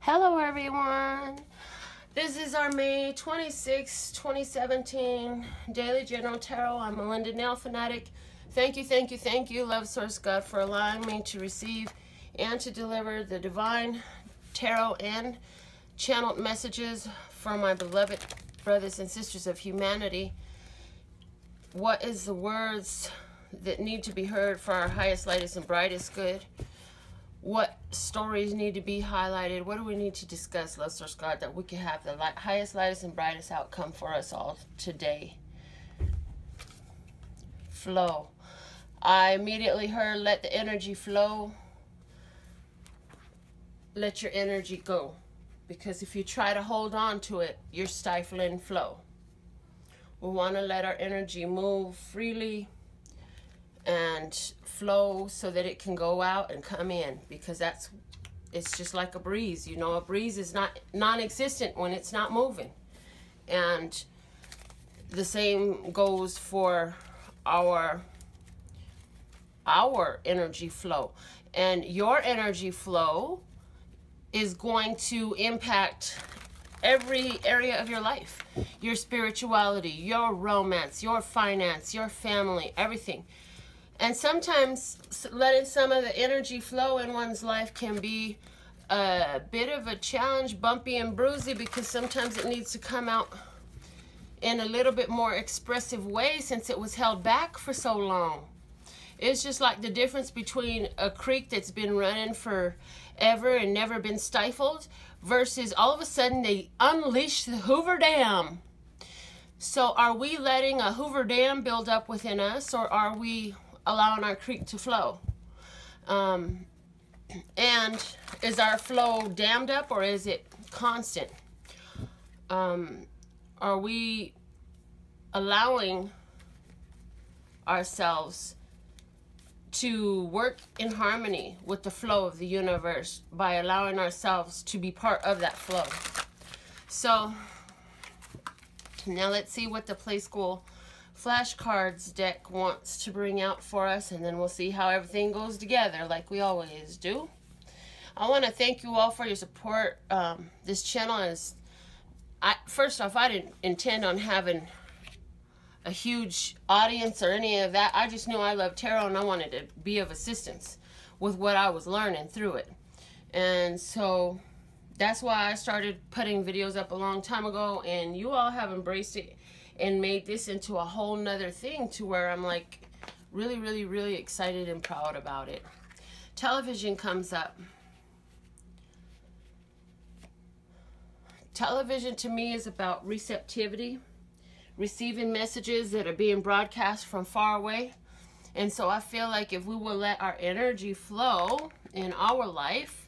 Hello everyone, this is our May 26, 2017 Daily General Tarot. I'm Melinda, NailFanatic. Thank you, Love Source God, for allowing me to receive and to deliver the divine tarot and channeled messages for my beloved brothers and sisters of humanity. What is the words that need to be heard for our highest, lightest, and brightest good? What stories need to be highlighted? What do we need to discuss, Love Source God, that we can have the highest, lightest, and brightest outcome for us all today? Flow. I immediately heard, let the energy flow. Let your energy go. Because if you try to hold on to it, you're stifling flow. We want to let our energy move freely and flow so that it can go out and come in, because it's just like a breeze. You know, a breeze is not non-existent when it's not moving. And the same goes for our energy flow. And your energy flow is going to impact every area of your life. Your spirituality, your romance, your finance, your family, everything. And sometimes letting some of the energy flow in one's life can be a bit of a challenge, bumpy and bruisey, because sometimes it needs to come out in a little bit more expressive way since it was held back for so long. It's just like the difference between a creek that's been running forever and never been stifled versus all of a sudden they unleash the Hoover Dam. So are we letting a Hoover Dam build up within us, or are we allowing our creek to flow? And is our flow dammed up, or is it constant? Are we allowing ourselves to work in harmony with the flow of the universe by allowing ourselves to be part of that flow? So now let's see what the Play School flashcards deck wants to bring out for us, and then we'll see how everything goes together like we always do. I want to thank you all for your support. This channel is, first off, I didn't intend on having a huge audience or any of that. I just knew I loved tarot and I wanted to be of assistance with what I was learning through it. And so that's why I started putting videos up a long time ago, and you all have embraced it and made this into a whole nother thing to where I'm like really excited and proud about it. Television comes up. Television to me is about receptivity, receiving messages that are being broadcast from far away. And so I feel like if we will let our energy flow in our life,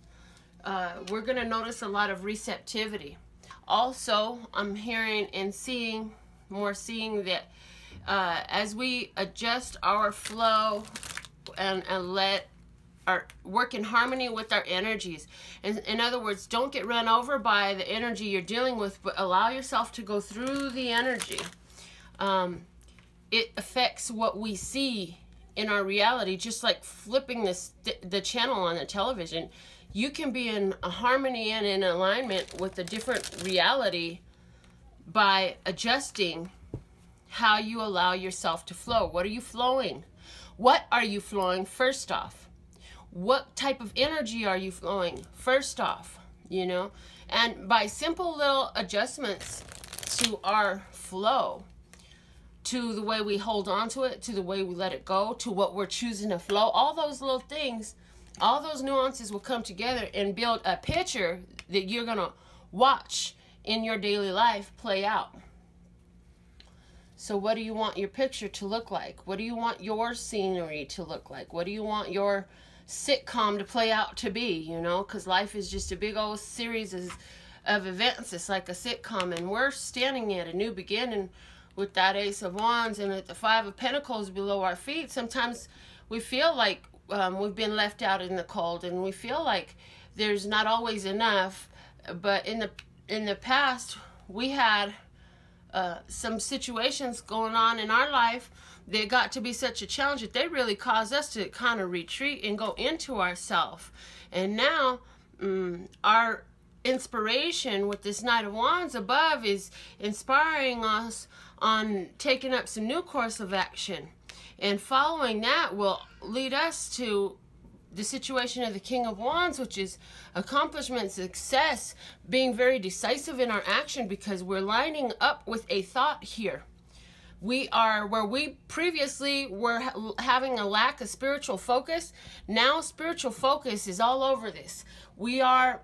we're going to notice a lot of receptivity. Also, I'm hearing and seeing that as we adjust our flow and let our work in harmony with our energies, and in other words, don't get run over by the energy you're dealing with, but allow yourself to go through the energy. It affects what we see in our reality, just like flipping the channel on the television. You can be in a harmony and in alignment with a different reality by adjusting how you allow yourself to flow. What are you flowing? What are you flowing first off? What type of energy are you flowing first off? You know, and by simple little adjustments to our flow, to the way we hold on to it, to the way we let it go, to what we're choosing to flow, all those little things, all those nuances will come together and build a picture that you're gonna watch in your daily life play out. So what do you want your picture to look like? What do you want your scenery to look like? What do you want your sitcom to play out to be? You know, because life is just a big old series of events. It's like a sitcom, and we're standing at a new beginning with that Ace of Wands and with the Five of Pentacles below our feet. Sometimes we feel like we've been left out in the cold, and we feel like there's not always enough. But in the past, we had some situations going on in our life that got to be such a challenge that they really caused us to kind of retreat and go into ourselves. And now our inspiration with this Knight of Wands above is inspiring us on taking up some new course of action. And following that will lead us to the situation of the King of Wands, which is accomplishment, success, being very decisive in our action, because we're lining up with a thought here. We are where we previously were having a lack of spiritual focus. Now spiritual focus is all over this. We are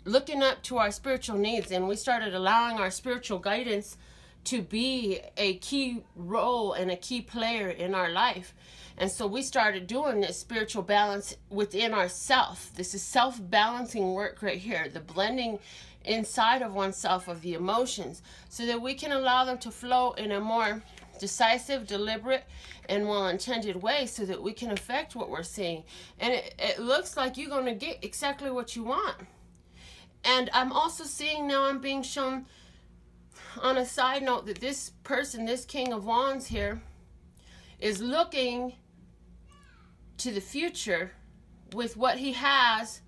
looking up to our spiritual needs, and we started allowing our spiritual guidance to be a key role and a key player in our life. And so we started doing this spiritual balance within ourself. This is self-balancing work right here, the blending inside of oneself of the emotions, so that we can allow them to flow in a more decisive, deliberate, and well-intended way, so that we can affect what we're seeing. And it looks like you're going to get exactly what you want. And I'm also seeing now, I'm being shown on a side note, that this person, this King of Wands here, is looking to the future with what he has,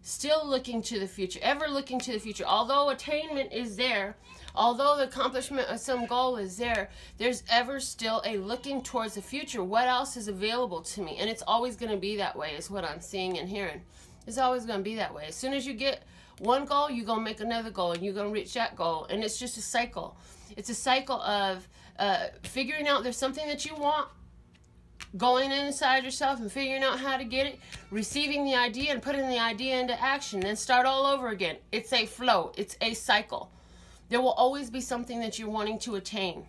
still looking to the future, ever looking to the future. Although attainment is there, although the accomplishment of some goal is there, there's ever still a looking towards the future. What else is available to me? And it's always going to be that way, is what I'm seeing and hearing. It's always going to be that way. As soon as you get one goal, you're going to make another goal, and you're going to reach that goal. And it's just a cycle. It's a cycle of figuring out there's something that you want, going inside yourself and figuring out how to get it, receiving the idea and putting the idea into action, then start all over again. It's a flow. It's a cycle. There will always be something that you're wanting to attain.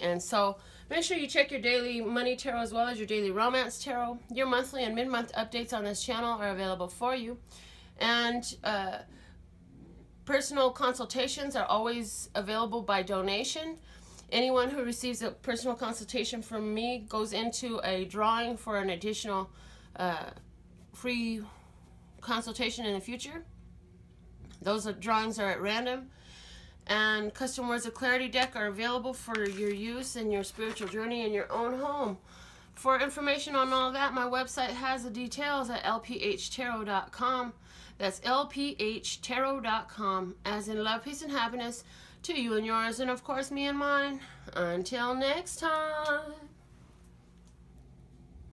And so make sure you check your daily money tarot as well as your daily romance tarot. Your monthly and mid-month updates on this channel are available for you. And personal consultations are always available by donation. Anyone who receives a personal consultation from me goes into a drawing for an additional free consultation in the future. Those drawings are at random. And custom words of clarity deck are available for your use in your spiritual journey in your own home. For information on all that, my website has the details at lphtarot.com. That's lphtarot.com, as in love, peace, and happiness to you and yours, and of course me and mine. Until next time.